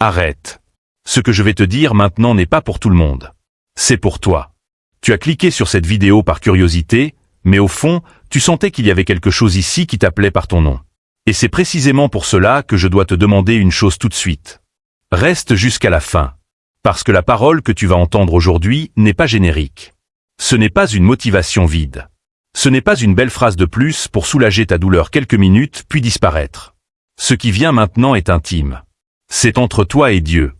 Arrête. Ce que je vais te dire maintenant n'est pas pour tout le monde. C'est pour toi. Tu as cliqué sur cette vidéo par curiosité, mais au fond, tu sentais qu'il y avait quelque chose ici qui t'appelait par ton nom. Et c'est précisément pour cela que je dois te demander une chose tout de suite. Reste jusqu'à la fin. Parce que la parole que tu vas entendre aujourd'hui n'est pas générique. Ce n'est pas une motivation vide. Ce n'est pas une belle phrase de plus pour soulager ta douleur quelques minutes puis disparaître. Ce qui vient maintenant est intime. C'est entre toi et Dieu.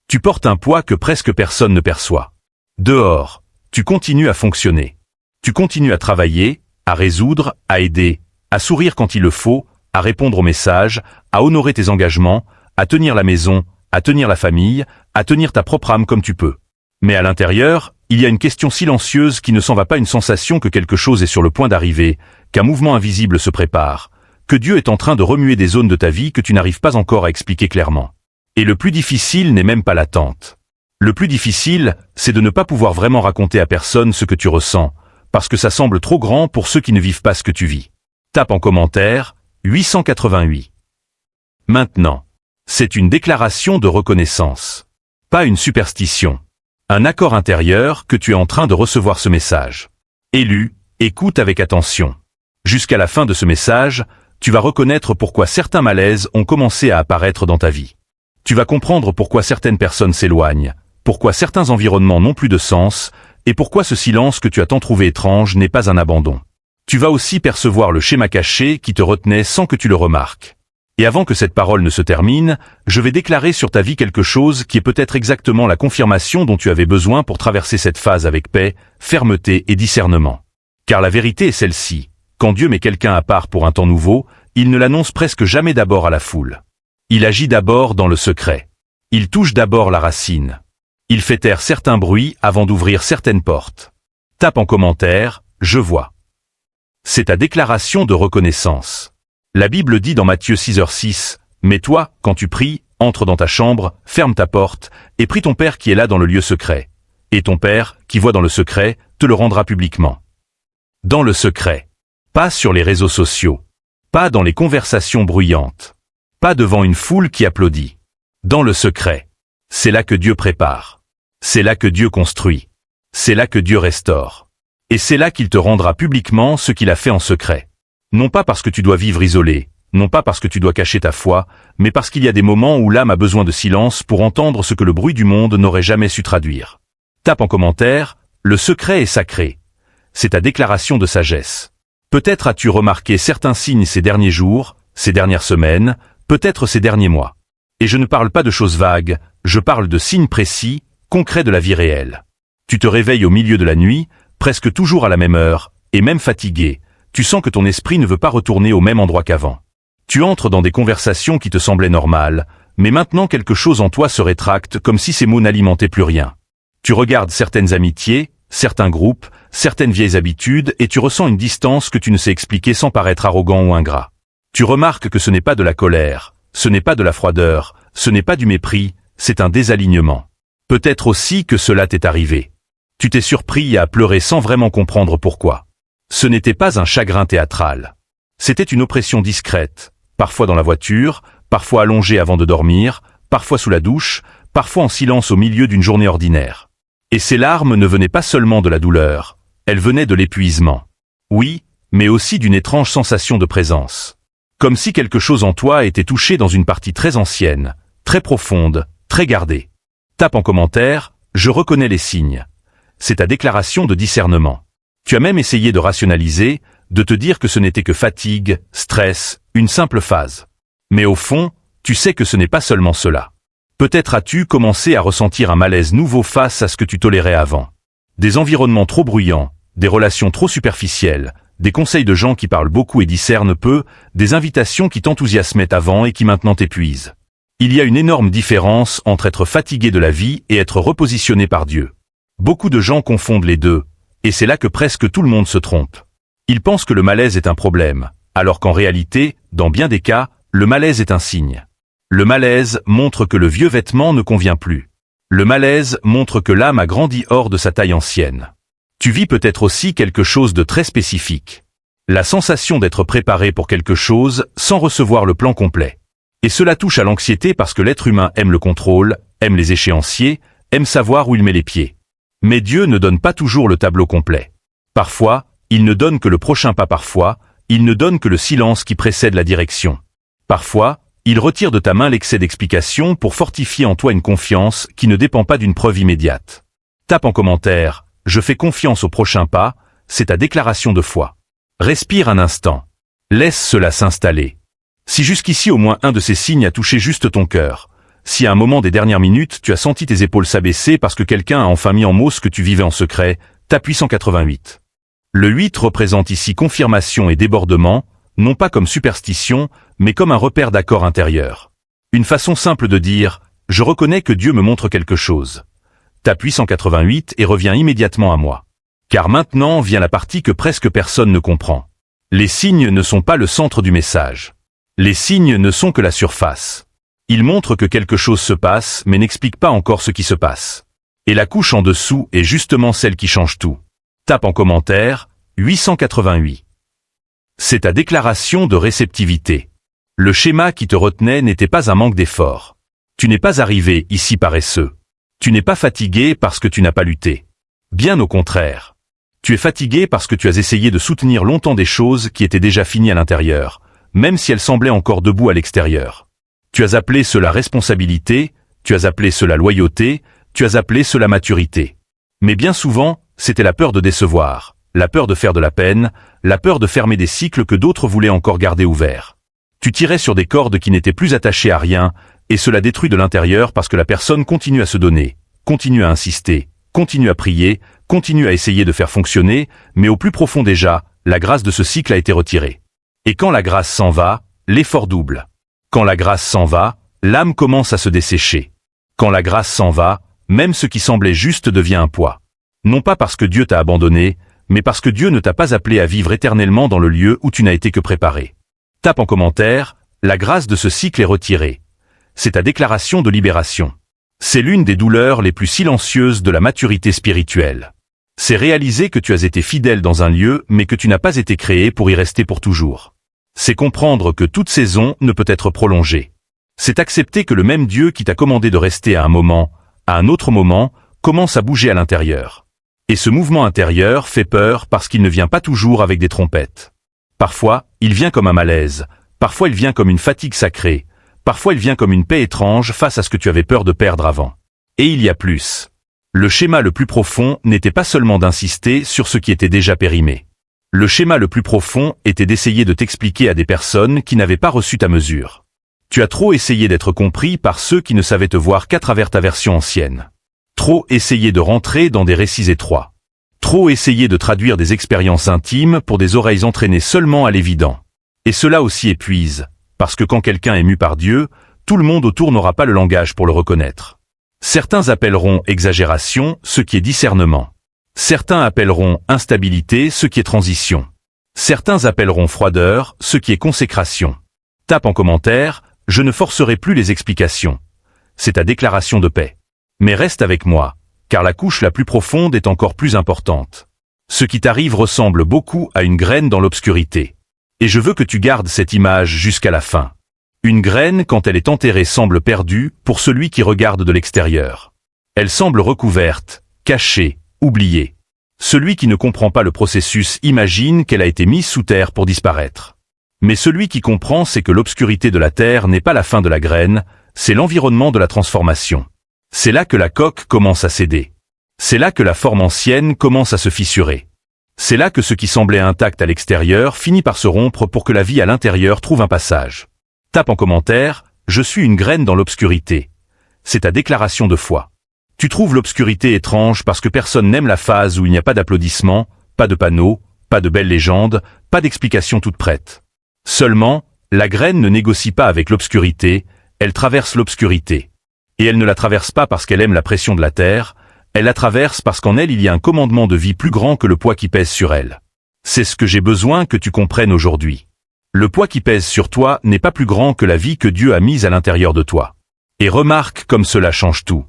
Tu portes un poids que presque personne ne perçoit. Dehors, tu continues à fonctionner. Tu continues à travailler, à résoudre, à aider, à sourire quand il le faut, à répondre aux messages, à honorer tes engagements, à tenir la maison, à tenir la famille, à tenir ta propre âme comme tu peux. Mais à l'intérieur, il y a une question silencieuse qui ne s'en va pas, une sensation que quelque chose est sur le point d'arriver, qu'un mouvement invisible se prépare, que Dieu est en train de remuer des zones de ta vie que tu n'arrives pas encore à expliquer clairement. Et le plus difficile n'est même pas l'attente. Le plus difficile, c'est de ne pas pouvoir vraiment raconter à personne ce que tu ressens, parce que ça semble trop grand pour ceux qui ne vivent pas ce que tu vis. Tape en commentaire 888. Maintenant, c'est une déclaration de reconnaissance. Pas une superstition. Un accord intérieur que tu es en train de recevoir ce message. Élu, écoute avec attention. Jusqu'à la fin de ce message, tu vas reconnaître pourquoi certains malaises ont commencé à apparaître dans ta vie. Tu vas comprendre pourquoi certaines personnes s'éloignent, pourquoi certains environnements n'ont plus de sens, et pourquoi ce silence que tu as tant trouvé étrange n'est pas un abandon. Tu vas aussi percevoir le schéma caché qui te retenait sans que tu le remarques. Et avant que cette parole ne se termine, je vais déclarer sur ta vie quelque chose qui est peut-être exactement la confirmation dont tu avais besoin pour traverser cette phase avec paix, fermeté et discernement. Car la vérité est celle-ci. Quand Dieu met quelqu'un à part pour un temps nouveau, il ne l'annonce presque jamais d'abord à la foule. Il agit d'abord dans le secret. Il touche d'abord la racine. Il fait taire certains bruits avant d'ouvrir certaines portes. Tape en commentaire, je vois. C'est ta déclaration de reconnaissance. La Bible dit dans Matthieu 6h6, « Mais toi, quand tu pries, entre dans ta chambre, ferme ta porte, et prie ton Père qui est là dans le lieu secret. Et ton Père, qui voit dans le secret, te le rendra publiquement. » Dans le secret. Pas sur les réseaux sociaux. Pas dans les conversations bruyantes. Pas devant une foule qui applaudit. Dans le secret. C'est là que Dieu prépare. C'est là que Dieu construit. C'est là que Dieu restaure. Et c'est là qu'il te rendra publiquement ce qu'il a fait en secret. Non pas parce que tu dois vivre isolé, non pas parce que tu dois cacher ta foi, mais parce qu'il y a des moments où l'âme a besoin de silence pour entendre ce que le bruit du monde n'aurait jamais su traduire. Tape en commentaire, le secret est sacré. C'est ta déclaration de sagesse. Peut-être as-tu remarqué certains signes ces derniers jours, ces dernières semaines, peut-être ces derniers mois. Et je ne parle pas de choses vagues, je parle de signes précis, concrets de la vie réelle. Tu te réveilles au milieu de la nuit, presque toujours à la même heure, et même fatigué. Tu sens que ton esprit ne veut pas retourner au même endroit qu'avant. Tu entres dans des conversations qui te semblaient normales, mais maintenant quelque chose en toi se rétracte comme si ces mots n'alimentaient plus rien. Tu regardes certaines amitiés, certains groupes, certaines vieilles habitudes et tu ressens une distance que tu ne sais expliquer sans paraître arrogant ou ingrat. Tu remarques que ce n'est pas de la colère, ce n'est pas de la froideur, ce n'est pas du mépris, c'est un désalignement. Peut-être aussi que cela t'est arrivé. Tu t'es surpris à pleurer sans vraiment comprendre pourquoi. Ce n'était pas un chagrin théâtral. C'était une oppression discrète, parfois dans la voiture, parfois allongée avant de dormir, parfois sous la douche, parfois en silence au milieu d'une journée ordinaire. Et ces larmes ne venaient pas seulement de la douleur, elles venaient de l'épuisement. Oui, mais aussi d'une étrange sensation de présence. Comme si quelque chose en toi était touché dans une partie très ancienne, très profonde, très gardée. Tape en commentaire, je reconnais les signes. C'est ta déclaration de discernement. Tu as même essayé de rationaliser, de te dire que ce n'était que fatigue, stress, une simple phase. Mais au fond, tu sais que ce n'est pas seulement cela. Peut-être as-tu commencé à ressentir un malaise nouveau face à ce que tu tolérais avant. Des environnements trop bruyants, des relations trop superficielles, des conseils de gens qui parlent beaucoup et discernent peu, des invitations qui t'enthousiasmaient avant et qui maintenant t'épuisent. Il y a une énorme différence entre être fatigué de la vie et être repositionné par Dieu. Beaucoup de gens confondent les deux, et c'est là que presque tout le monde se trompe. Ils pensent que le malaise est un problème, alors qu'en réalité, dans bien des cas, le malaise est un signe. Le malaise montre que le vieux vêtement ne convient plus. Le malaise montre que l'âme a grandi hors de sa taille ancienne. Tu vis peut-être aussi quelque chose de très spécifique. La sensation d'être préparé pour quelque chose sans recevoir le plan complet. Et cela touche à l'anxiété parce que l'être humain aime le contrôle, aime les échéanciers, aime savoir où il met les pieds. Mais Dieu ne donne pas toujours le tableau complet. Parfois, il ne donne que le prochain pas parfois, il ne donne que le silence qui précède la direction. Parfois, il retire de ta main l'excès d'explication pour fortifier en toi une confiance qui ne dépend pas d'une preuve immédiate. Tape en commentaire, je fais confiance au prochain pas, c'est ta déclaration de foi. Respire un instant. Laisse cela s'installer. Si jusqu'ici au moins un de ces signes a touché juste ton cœur, si à un moment des dernières minutes tu as senti tes épaules s'abaisser parce que quelqu'un a enfin mis en mots ce que tu vivais en secret, t'appuie 188. Le 8 représente ici confirmation et débordement, non pas comme superstition, mais comme un repère d'accord intérieur. Une façon simple de dire « Je reconnais que Dieu me montre quelque chose ». T'appuie 188 et reviens immédiatement à moi. Car maintenant vient la partie que presque personne ne comprend. Les signes ne sont pas le centre du message. Les signes ne sont que la surface. Ils montrent que quelque chose se passe, mais n'expliquent pas encore ce qui se passe. Et la couche en dessous est justement celle qui change tout. Tape en commentaire, 888. C'est ta déclaration de réceptivité. Le schéma qui te retenait n'était pas un manque d'effort. Tu n'es pas arrivé ici paresseux. Tu n'es pas fatigué parce que tu n'as pas lutté. Bien au contraire. Tu es fatigué parce que tu as essayé de soutenir longtemps des choses qui étaient déjà finies à l'intérieur, même si elles semblaient encore debout à l'extérieur. Tu as appelé cela responsabilité, tu as appelé cela loyauté, tu as appelé cela maturité. Mais bien souvent, c'était la peur de décevoir, la peur de faire de la peine, la peur de fermer des cycles que d'autres voulaient encore garder ouverts. Tu tirais sur des cordes qui n'étaient plus attachées à rien, et cela détruit de l'intérieur parce que la personne continue à se donner, continue à insister, continue à prier, continue à essayer de faire fonctionner, mais au plus profond déjà, la grâce de ce cycle a été retirée. Et quand la grâce s'en va, l'effort double. Quand la grâce s'en va, l'âme commence à se dessécher. Quand la grâce s'en va, même ce qui semblait juste devient un poids. Non pas parce que Dieu t'a abandonné, mais parce que Dieu ne t'a pas appelé à vivre éternellement dans le lieu où tu n'as été que préparé. Tape en commentaire, la grâce de ce cycle est retirée. C'est ta déclaration de libération. C'est l'une des douleurs les plus silencieuses de la maturité spirituelle. C'est réaliser que tu as été fidèle dans un lieu, mais que tu n'as pas été créé pour y rester pour toujours. C'est comprendre que toute saison ne peut être prolongée. C'est accepter que le même Dieu qui t'a commandé de rester à un moment, à un autre moment, commence à bouger à l'intérieur. Et ce mouvement intérieur fait peur parce qu'il ne vient pas toujours avec des trompettes. Parfois, il vient comme un malaise, parfois il vient comme une fatigue sacrée, parfois il vient comme une paix étrange face à ce que tu avais peur de perdre avant. Et il y a plus. Le schéma le plus profond n'était pas seulement d'insister sur ce qui était déjà périmé. Le schéma le plus profond était d'essayer de t'expliquer à des personnes qui n'avaient pas reçu ta mesure. Tu as trop essayé d'être compris par ceux qui ne savaient te voir qu'à travers ta version ancienne. Trop essayé de rentrer dans des récits étroits. Trop essayé de traduire des expériences intimes pour des oreilles entraînées seulement à l'évident. Et cela aussi épuise, parce que quand quelqu'un est mu par Dieu, tout le monde autour n'aura pas le langage pour le reconnaître. Certains appelleront exagération ce qui est discernement. Certains appelleront instabilité ce qui est transition. Certains appelleront froideur ce qui est consécration. Tape en commentaire, je ne forcerai plus les explications. C'est ta déclaration de paix. Mais reste avec moi, car la couche la plus profonde est encore plus importante. Ce qui t'arrive ressemble beaucoup à une graine dans l'obscurité. Et je veux que tu gardes cette image jusqu'à la fin. Une graine, quand elle est enterrée, semble perdue pour celui qui regarde de l'extérieur. Elle semble recouverte, cachée, oubliée. Celui qui ne comprend pas le processus imagine qu'elle a été mise sous terre pour disparaître. Mais celui qui comprend sait que l'obscurité de la terre n'est pas la fin de la graine, c'est l'environnement de la transformation. C'est là que la coque commence à céder. C'est là que la forme ancienne commence à se fissurer. C'est là que ce qui semblait intact à l'extérieur finit par se rompre pour que la vie à l'intérieur trouve un passage. Tape en commentaire, je suis une graine dans l'obscurité. C'est ta déclaration de foi. Tu trouves l'obscurité étrange parce que personne n'aime la phase où il n'y a pas d'applaudissements, pas de panneaux, pas de belles légendes, pas d'explications toutes prêtes. Seulement, la graine ne négocie pas avec l'obscurité, elle traverse l'obscurité. Et elle ne la traverse pas parce qu'elle aime la pression de la terre, elle la traverse parce qu'en elle il y a un commandement de vie plus grand que le poids qui pèse sur elle. C'est ce que j'ai besoin que tu comprennes aujourd'hui. Le poids qui pèse sur toi n'est pas plus grand que la vie que Dieu a mise à l'intérieur de toi. Et remarque comme cela change tout.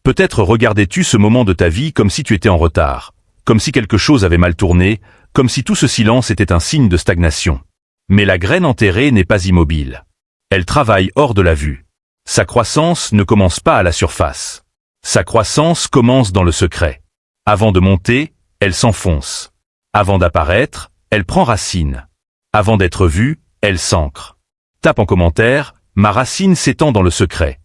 Peut-être regardais-tu ce moment de ta vie comme si tu étais en retard, comme si quelque chose avait mal tourné, comme si tout ce silence était un signe de stagnation. Mais la graine enterrée n'est pas immobile. Elle travaille hors de la vue. Sa croissance ne commence pas à la surface. Sa croissance commence dans le secret. Avant de monter, elle s'enfonce. Avant d'apparaître, elle prend racine. Avant d'être vue, elle s'ancre. Tape en commentaire, ma racine s'étend dans le secret.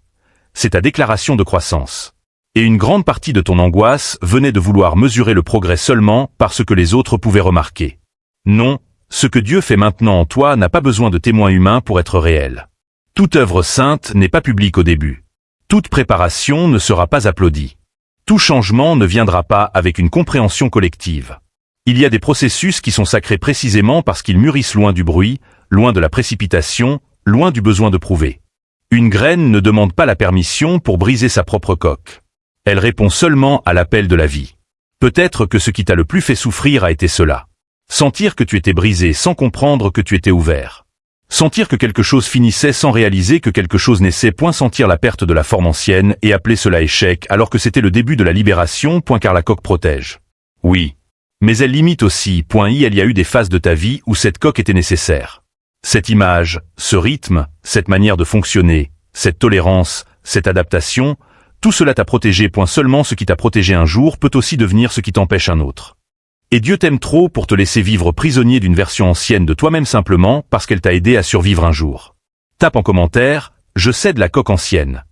C'est ta déclaration de croissance. Et une grande partie de ton angoisse venait de vouloir mesurer le progrès seulement par ce que les autres pouvaient remarquer. Non, ce que Dieu fait maintenant en toi n'a pas besoin de témoins humains pour être réel. Toute œuvre sainte n'est pas publique au début. Toute préparation ne sera pas applaudie. Tout changement ne viendra pas avec une compréhension collective. Il y a des processus qui sont sacrés précisément parce qu'ils mûrissent loin du bruit, loin de la précipitation, loin du besoin de prouver. Une graine ne demande pas la permission pour briser sa propre coque. Elle répond seulement à l'appel de la vie. Peut-être que ce qui t'a le plus fait souffrir a été cela. Sentir que tu étais brisé sans comprendre que tu étais ouvert. Sentir que quelque chose finissait sans réaliser que quelque chose naissait. Sentir la perte de la forme ancienne et appeler cela échec alors que c'était le début de la libération. Car la coque protège. Oui. Mais elle limite aussi. Il y a eu des phases de ta vie où cette coque était nécessaire. Cette image, ce rythme, cette manière de fonctionner, cette tolérance, cette adaptation, tout cela t'a protégé. Seulement ce qui t'a protégé un jour peut aussi devenir ce qui t'empêche un autre. Et Dieu t'aime trop pour te laisser vivre prisonnier d'une version ancienne de toi-même simplement parce qu'elle t'a aidé à survivre un jour. Tape en commentaire, je cède la coque ancienne.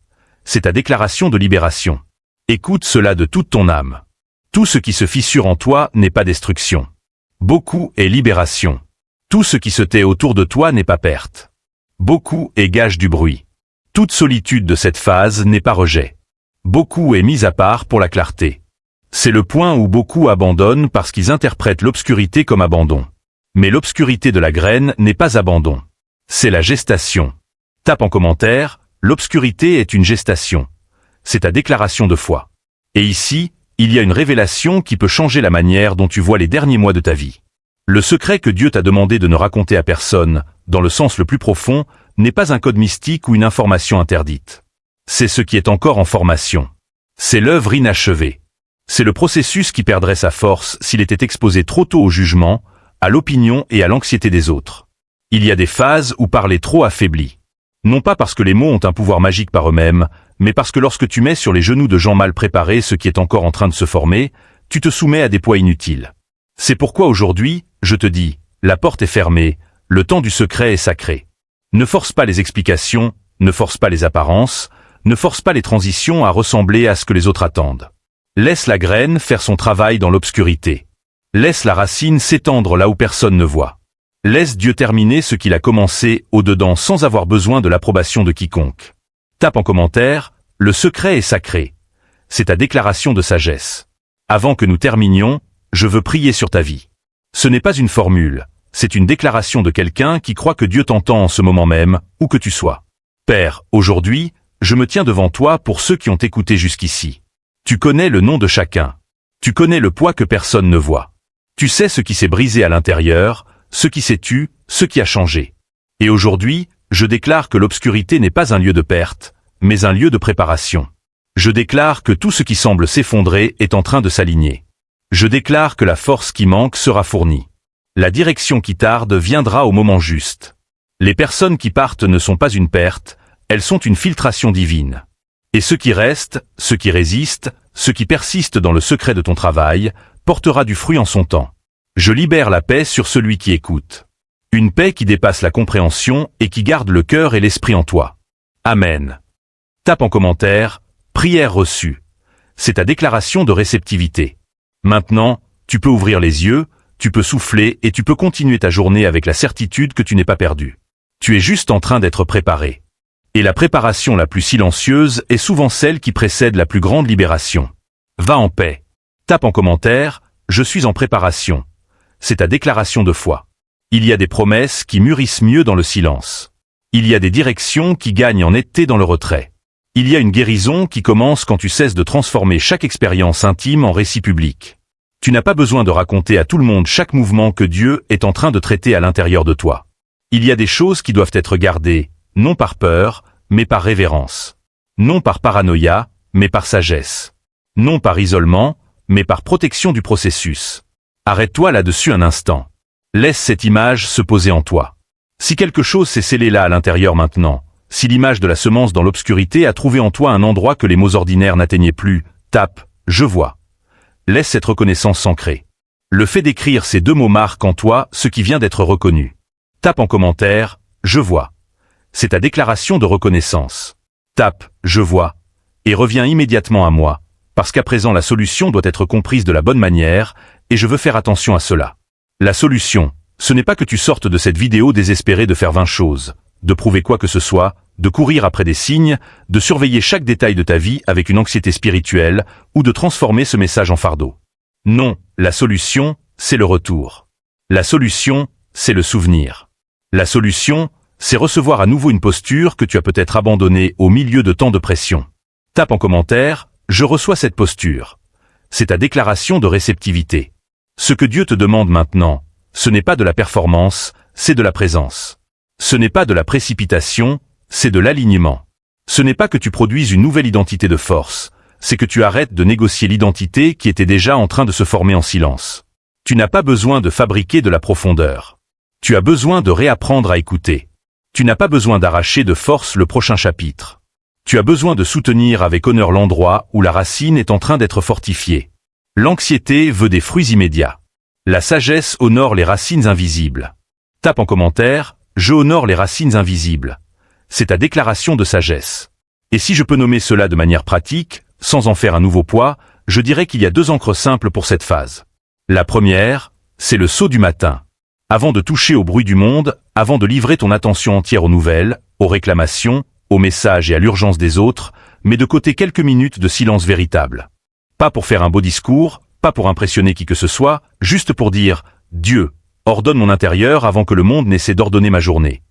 C'est ta déclaration de libération. Écoute cela de toute ton âme. Tout ce qui se fissure en toi n'est pas destruction. Beaucoup est libération. Tout ce qui se tait autour de toi n'est pas perte. Beaucoup est gage du bruit. Toute solitude de cette phase n'est pas rejet. Beaucoup est mis à part pour la clarté. C'est le point où beaucoup abandonnent parce qu'ils interprètent l'obscurité comme abandon. Mais l'obscurité de la graine n'est pas abandon. C'est la gestation. Tape en commentaire, l'obscurité est une gestation. C'est ta déclaration de foi. Et ici, il y a une révélation qui peut changer la manière dont tu vois les derniers mois de ta vie. Le secret que Dieu t'a demandé de ne raconter à personne, dans le sens le plus profond, n'est pas un code mystique ou une information interdite. C'est ce qui est encore en formation. C'est l'œuvre inachevée. C'est le processus qui perdrait sa force s'il était exposé trop tôt au jugement, à l'opinion et à l'anxiété des autres. Il y a des phases où parler trop affaiblit. Non pas parce que les mots ont un pouvoir magique par eux-mêmes, mais parce que lorsque tu mets sur les genoux de gens mal préparés ce qui est encore en train de se former, tu te soumets à des poids inutiles. C'est pourquoi aujourd'hui, je te dis, la porte est fermée, le temps du secret est sacré. Ne force pas les explications, ne force pas les apparences, ne force pas les transitions à ressembler à ce que les autres attendent. Laisse la graine faire son travail dans l'obscurité. Laisse la racine s'étendre là où personne ne voit. Laisse Dieu terminer ce qu'il a commencé au-dedans sans avoir besoin de l'approbation de quiconque. Tape en commentaire, le secret est sacré. C'est ta déclaration de sagesse. Avant que nous terminions, je veux prier sur ta vie. Ce n'est pas une formule, c'est une déclaration de quelqu'un qui croit que Dieu t'entend en ce moment même, où que tu sois. Père, aujourd'hui, je me tiens devant toi pour ceux qui ont écouté jusqu'ici. Tu connais le nom de chacun. Tu connais le poids que personne ne voit. Tu sais ce qui s'est brisé à l'intérieur, ce qui s'est tu, ce qui a changé. Et aujourd'hui, je déclare que l'obscurité n'est pas un lieu de perte, mais un lieu de préparation. Je déclare que tout ce qui semble s'effondrer est en train de s'aligner. Je déclare que la force qui manque sera fournie. La direction qui tarde viendra au moment juste. Les personnes qui partent ne sont pas une perte, elles sont une filtration divine. Et ce qui reste, ce qui résiste, ce qui persiste dans le secret de ton travail, portera du fruit en son temps. Je libère la paix sur celui qui écoute. Une paix qui dépasse la compréhension et qui garde le cœur et l'esprit en toi. Amen. Tape en commentaire, prière reçue. C'est ta déclaration de réceptivité. Maintenant, tu peux ouvrir les yeux, tu peux souffler et tu peux continuer ta journée avec la certitude que tu n'es pas perdu. Tu es juste en train d'être préparé. Et la préparation la plus silencieuse est souvent celle qui précède la plus grande libération. Va en paix. Tape en commentaire, je suis en préparation. C'est ta déclaration de foi. Il y a des promesses qui mûrissent mieux dans le silence. Il y a des directions qui gagnent en netteté dans le retrait. Il y a une guérison qui commence quand tu cesses de transformer chaque expérience intime en récit public. Tu n'as pas besoin de raconter à tout le monde chaque mouvement que Dieu est en train de traiter à l'intérieur de toi. Il y a des choses qui doivent être gardées, non par peur, mais par révérence. Non par paranoïa, mais par sagesse. Non par isolement, mais par protection du processus. Arrête-toi là-dessus un instant. Laisse cette image se poser en toi. Si quelque chose s'est scellé là à l'intérieur maintenant, si l'image de la semence dans l'obscurité a trouvé en toi un endroit que les mots ordinaires n'atteignaient plus, tape « Je vois ». Laisse cette reconnaissance s'ancrer. Le fait d'écrire ces deux mots marque en toi ce qui vient d'être reconnu. Tape en commentaire « Je vois ». C'est ta déclaration de reconnaissance. Tape « Je vois » et reviens immédiatement à moi, parce qu'à présent la solution doit être comprise de la bonne manière, et je veux faire attention à cela. La solution, ce n'est pas que tu sortes de cette vidéo désespéré de faire 20 choses, de prouver quoi que ce soit, de courir après des signes, de surveiller chaque détail de ta vie avec une anxiété spirituelle, ou de transformer ce message en fardeau. Non, la solution, c'est le retour. La solution, c'est le souvenir. La solution, c'est recevoir à nouveau une posture que tu as peut-être abandonnée au milieu de tant de pression. Tape en commentaire « Je reçois cette posture ». C'est ta déclaration de réceptivité. Ce que Dieu te demande maintenant, ce n'est pas de la performance, c'est de la présence. Ce n'est pas de la précipitation, c'est de l'alignement. Ce n'est pas que tu produises une nouvelle identité de force, c'est que tu arrêtes de négocier l'identité qui était déjà en train de se former en silence. Tu n'as pas besoin de fabriquer de la profondeur. Tu as besoin de réapprendre à écouter. Tu n'as pas besoin d'arracher de force le prochain chapitre. Tu as besoin de soutenir avec honneur l'endroit où la racine est en train d'être fortifiée. L'anxiété veut des fruits immédiats. La sagesse honore les racines invisibles. Tape en commentaire « Je honore les racines invisibles ». C'est ta déclaration de sagesse. Et si je peux nommer cela de manière pratique, sans en faire un nouveau poids, je dirais qu'il y a deux encres simples pour cette phase. La première, c'est le saut du matin. Avant de toucher au bruit du monde, avant de livrer ton attention entière aux nouvelles, aux réclamations, aux messages et à l'urgence des autres, mets de côté quelques minutes de silence véritable. Pas pour faire un beau discours, pas pour impressionner qui que ce soit, juste pour dire « Dieu, ordonne mon intérieur avant que le monde n'essaie d'ordonner ma journée ».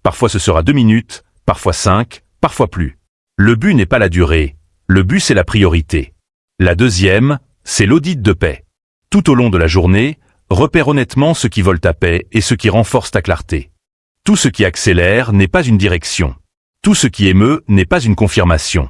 Parfois ce sera 2 minutes, parfois 5, parfois plus. Le but n'est pas la durée, le but c'est la priorité. La deuxième, c'est l'audit de paix. Tout au long de la journée, repère honnêtement ce qui vole ta paix et ce qui renforce ta clarté. Tout ce qui accélère n'est pas une direction. Tout ce qui émeut n'est pas une confirmation.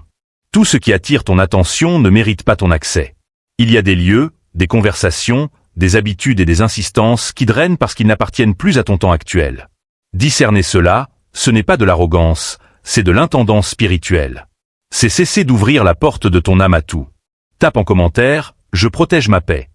Tout ce qui attire ton attention ne mérite pas ton accès. Il y a des lieux, des conversations, des habitudes et des insistances qui drainent parce qu'ils n'appartiennent plus à ton temps actuel. Discerner cela, ce n'est pas de l'arrogance, c'est de l'intendance spirituelle. C'est cesser d'ouvrir la porte de ton âme à tout. Tape en commentaire « Je protège ma paix ».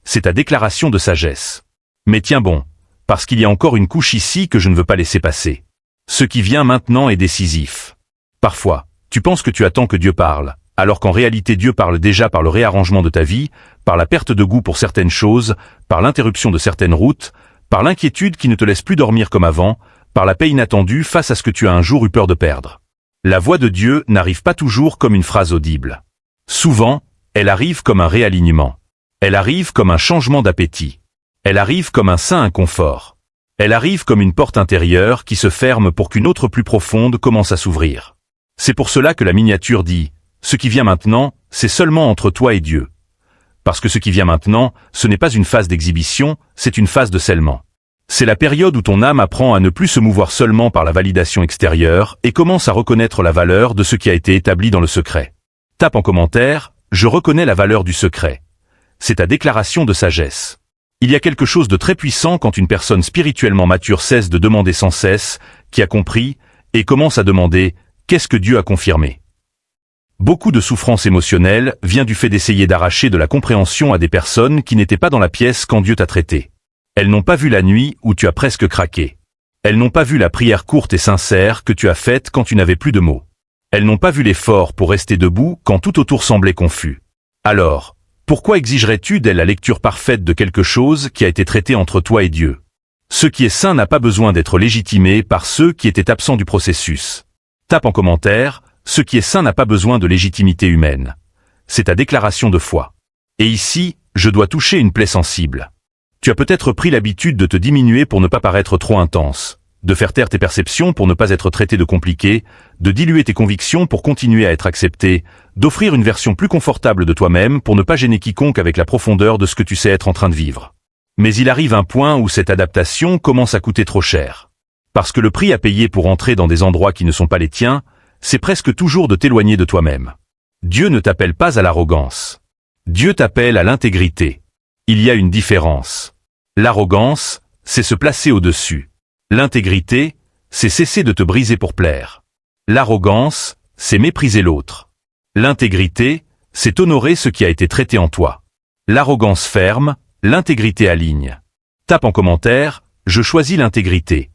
C'est ta déclaration de sagesse. Mais tiens bon, parce qu'il y a encore une couche ici que je ne veux pas laisser passer. Ce qui vient maintenant est décisif. Parfois, tu penses que tu attends que Dieu parle, alors qu'en réalité Dieu parle déjà par le réarrangement de ta vie, par la perte de goût pour certaines choses, par l'interruption de certaines routes, par l'inquiétude qui ne te laisse plus dormir comme avant, par la paix inattendue face à ce que tu as un jour eu peur de perdre. La voix de Dieu n'arrive pas toujours comme une phrase audible. Souvent, elle arrive comme un réalignement. Elle arrive comme un changement d'appétit. Elle arrive comme un sain inconfort. Elle arrive comme une porte intérieure qui se ferme pour qu'une autre plus profonde commence à s'ouvrir. C'est pour cela que la miniature dit « Ce qui vient maintenant, c'est seulement entre toi et Dieu ». Parce que ce qui vient maintenant, ce n'est pas une phase d'exhibition, c'est une phase de scellement. C'est la période où ton âme apprend à ne plus se mouvoir seulement par la validation extérieure et commence à reconnaître la valeur de ce qui a été établi dans le secret. Tape en commentaire « Je reconnais la valeur du secret ». C'est ta déclaration de sagesse. Il y a quelque chose de très puissant quand une personne spirituellement mature cesse de demander sans cesse, qui a compris, et commence à demander « Qu'est-ce que Dieu a confirmé ?» Beaucoup de souffrance émotionnelle vient du fait d'essayer d'arracher de la compréhension à des personnes qui n'étaient pas dans la pièce quand Dieu t'a traité. Elles n'ont pas vu la nuit où tu as presque craqué. Elles n'ont pas vu la prière courte et sincère que tu as faite quand tu n'avais plus de mots. Elles n'ont pas vu l'effort pour rester debout quand tout autour semblait confus. Alors, pourquoi exigerais-tu d'elle la lecture parfaite de quelque chose qui a été traité entre toi et Dieu? Ce qui est saint n'a pas besoin d'être légitimé par ceux qui étaient absents du processus. Tape en commentaire, ce qui est saint n'a pas besoin de légitimité humaine. C'est ta déclaration de foi. Et ici, je dois toucher une plaie sensible. Tu as peut-être pris l'habitude de te diminuer pour ne pas paraître trop intense, de faire taire tes perceptions pour ne pas être traité de compliqué, de diluer tes convictions pour continuer à être accepté, d'offrir une version plus confortable de toi-même pour ne pas gêner quiconque avec la profondeur de ce que tu sais être en train de vivre. Mais il arrive un point où cette adaptation commence à coûter trop cher. Parce que le prix à payer pour entrer dans des endroits qui ne sont pas les tiens, c'est presque toujours de t'éloigner de toi-même. Dieu ne t'appelle pas à l'arrogance. Dieu t'appelle à l'intégrité. Il y a une différence. L'arrogance, c'est se placer au-dessus. L'intégrité, c'est cesser de te briser pour plaire. L'arrogance, c'est mépriser l'autre. L'intégrité, c'est honorer ce qui a été traité en toi. L'arrogance ferme, l'intégrité aligne. Tape en commentaire, je choisis l'intégrité.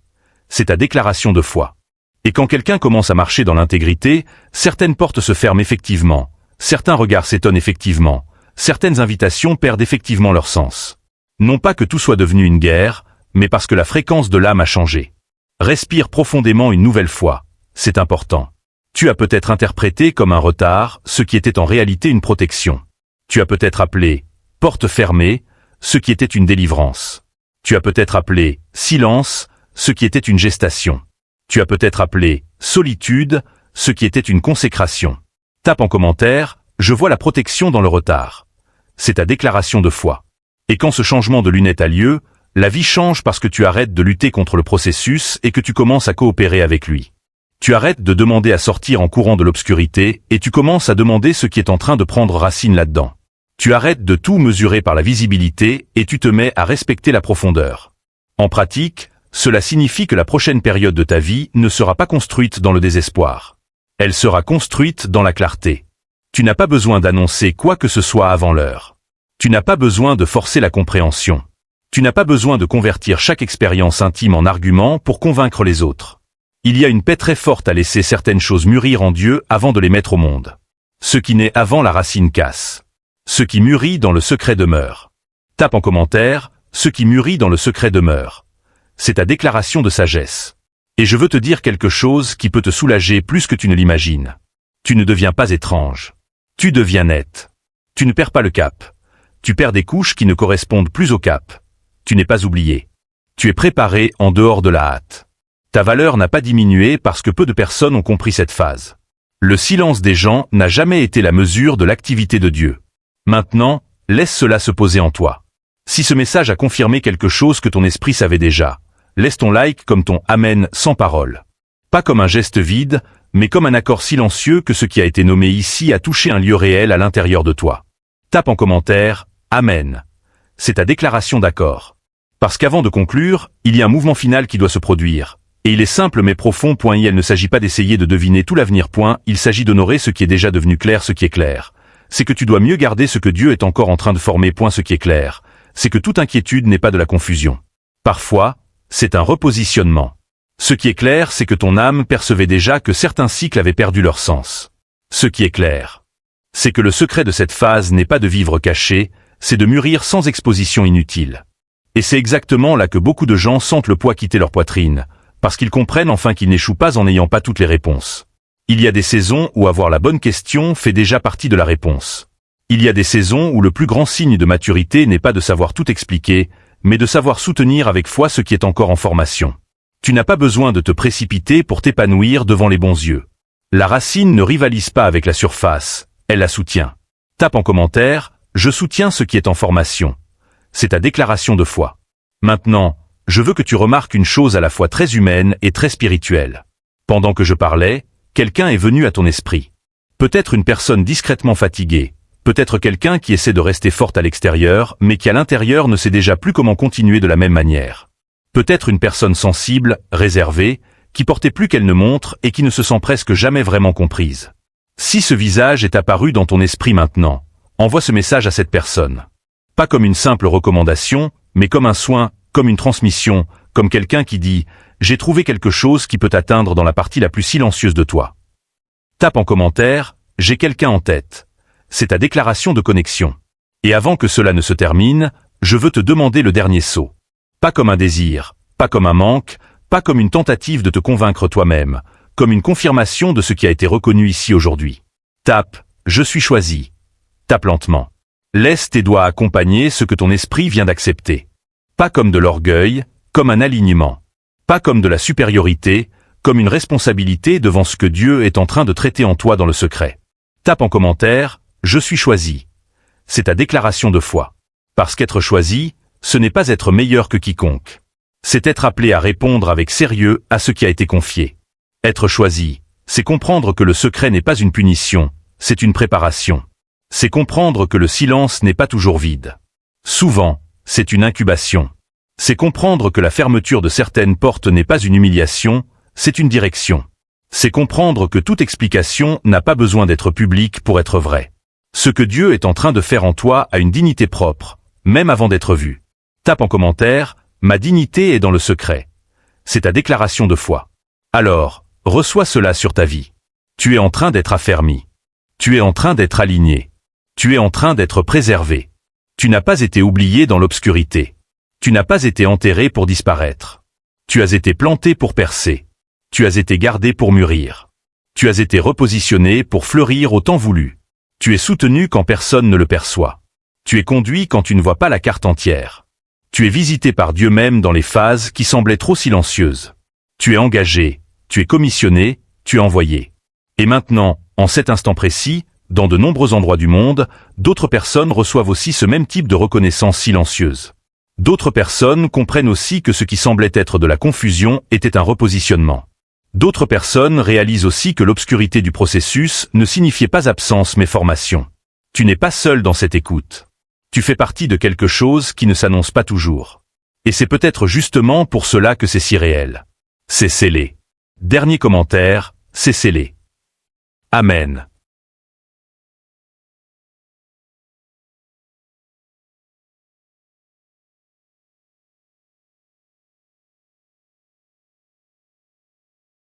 C'est ta déclaration de foi. Et quand quelqu'un commence à marcher dans l'intégrité, certaines portes se ferment effectivement, certains regards s'étonnent effectivement, certaines invitations perdent effectivement leur sens. Non pas que tout soit devenu une guerre, mais parce que la fréquence de l'âme a changé. Respire profondément une nouvelle fois, c'est important. Tu as peut-être interprété comme un retard ce qui était en réalité une protection. Tu as peut-être appelé « porte fermée » ce qui était une délivrance. Tu as peut-être appelé « silence » ce qui était une gestation. Tu as peut-être appelé « solitude » ce qui était une consécration. Tape en commentaire « je vois la protection dans le retard ». C'est ta déclaration de foi. Et quand ce changement de lunettes a lieu, la vie change parce que tu arrêtes de lutter contre le processus et que tu commences à coopérer avec lui. Tu arrêtes de demander à sortir en courant de l'obscurité et tu commences à demander ce qui est en train de prendre racine là-dedans. Tu arrêtes de tout mesurer par la visibilité et tu te mets à respecter la profondeur. En pratique, cela signifie que la prochaine période de ta vie ne sera pas construite dans le désespoir. Elle sera construite dans la clarté. Tu n'as pas besoin d'annoncer quoi que ce soit avant l'heure. Tu n'as pas besoin de forcer la compréhension. Tu n'as pas besoin de convertir chaque expérience intime en argument pour convaincre les autres. Il y a une paix très forte à laisser certaines choses mûrir en Dieu avant de les mettre au monde. Ce qui naît avant la racine casse. Ce qui mûrit dans le secret demeure. Tape en commentaire, ce qui mûrit dans le secret demeure. C'est ta déclaration de sagesse. Et je veux te dire quelque chose qui peut te soulager plus que tu ne l'imagines. Tu ne deviens pas étrange. Tu deviens net. Tu ne perds pas le cap. Tu perds des couches qui ne correspondent plus au cap. Tu n'es pas oublié. Tu es préparé en dehors de la hâte. Ta valeur n'a pas diminué parce que peu de personnes ont compris cette phase. Le silence des gens n'a jamais été la mesure de l'activité de Dieu. Maintenant, laisse cela se poser en toi. Si ce message a confirmé quelque chose que ton esprit savait déjà, laisse ton like comme ton Amen sans parole. Pas comme un geste vide, mais comme un accord silencieux que ce qui a été nommé ici a touché un lieu réel à l'intérieur de toi. Tape en commentaire, Amen. C'est ta déclaration d'accord. Parce qu'avant de conclure, il y a un mouvement final qui doit se produire. Et il est simple mais profond. Il ne s'agit pas d'essayer de deviner tout l'avenir. Il s'agit d'honorer ce qui est déjà devenu clair. Ce qui est clair, c'est que tu dois mieux garder ce que Dieu est encore en train de former. Ce qui est clair, c'est que toute inquiétude n'est pas de la confusion. Parfois, c'est un repositionnement. Ce qui est clair, c'est que ton âme percevait déjà que certains cycles avaient perdu leur sens. Ce qui est clair, c'est que le secret de cette phase n'est pas de vivre caché, c'est de mûrir sans exposition inutile. Et c'est exactement là que beaucoup de gens sentent le poids quitter leur poitrine, parce qu'ils comprennent enfin qu'ils n'échouent pas en n'ayant pas toutes les réponses. Il y a des saisons où avoir la bonne question fait déjà partie de la réponse. Il y a des saisons où le plus grand signe de maturité n'est pas de savoir tout expliquer, mais de savoir soutenir avec foi ce qui est encore en formation. Tu n'as pas besoin de te précipiter pour t'épanouir devant les bons yeux. La racine ne rivalise pas avec la surface, elle la soutient. Tape en commentaire, je soutiens ce qui est en formation. C'est ta déclaration de foi. Maintenant, je veux que tu remarques une chose à la fois très humaine et très spirituelle. Pendant que je parlais, quelqu'un est venu à ton esprit. Peut-être une personne discrètement fatiguée, peut-être quelqu'un qui essaie de rester forte à l'extérieur, mais qui à l'intérieur ne sait déjà plus comment continuer de la même manière. Peut-être une personne sensible, réservée, qui portait plus qu'elle ne montre et qui ne se sent presque jamais vraiment comprise. Si ce visage est apparu dans ton esprit maintenant, envoie ce message à cette personne. Pas comme une simple recommandation, mais comme un soin, comme une transmission, comme quelqu'un qui dit « J'ai trouvé quelque chose qui peut t'atteindre dans la partie la plus silencieuse de toi ». Tape en commentaire « J'ai quelqu'un en tête ». C'est ta déclaration de connexion. Et avant que cela ne se termine, je veux te demander le dernier saut. Pas comme un désir, pas comme un manque, pas comme une tentative de te convaincre toi-même, comme une confirmation de ce qui a été reconnu ici aujourd'hui. Tape « Je suis choisi ». Tape lentement. Laisse tes doigts accompagner ce que ton esprit vient d'accepter. Pas comme de l'orgueil, comme un alignement. Pas comme de la supériorité, comme une responsabilité devant ce que Dieu est en train de traiter en toi dans le secret. Tape en commentaire « Je suis choisi ». C'est ta déclaration de foi. Parce qu'être choisi, ce n'est pas être meilleur que quiconque. C'est être appelé à répondre avec sérieux à ce qui a été confié. Être choisi, c'est comprendre que le secret n'est pas une punition, c'est une préparation. C'est comprendre que le silence n'est pas toujours vide. Souvent, c'est une incubation. C'est comprendre que la fermeture de certaines portes n'est pas une humiliation, c'est une direction. C'est comprendre que toute explication n'a pas besoin d'être publique pour être vraie. Ce que Dieu est en train de faire en toi a une dignité propre, même avant d'être vu. Tape en commentaire, ma dignité est dans le secret. C'est ta déclaration de foi. Alors, reçois cela sur ta vie. Tu es en train d'être affermi. Tu es en train d'être aligné. Tu es en train d'être préservé. Tu n'as pas été oublié dans l'obscurité. Tu n'as pas été enterré pour disparaître. Tu as été planté pour percer. Tu as été gardé pour mûrir. Tu as été repositionné pour fleurir au temps voulu. Tu es soutenu quand personne ne le perçoit. Tu es conduit quand tu ne vois pas la carte entière. Tu es visité par Dieu même dans les phases qui semblaient trop silencieuses. Tu es engagé, tu es commissionné, tu es envoyé. Et maintenant, en cet instant précis, dans de nombreux endroits du monde, d'autres personnes reçoivent aussi ce même type de reconnaissance silencieuse. D'autres personnes comprennent aussi que ce qui semblait être de la confusion était un repositionnement. D'autres personnes réalisent aussi que l'obscurité du processus ne signifiait pas absence mais formation. Tu n'es pas seul dans cette écoute. Tu fais partie de quelque chose qui ne s'annonce pas toujours. Et c'est peut-être justement pour cela que c'est si réel. C'est scellé. Dernier commentaire, c'est scellé. Amen.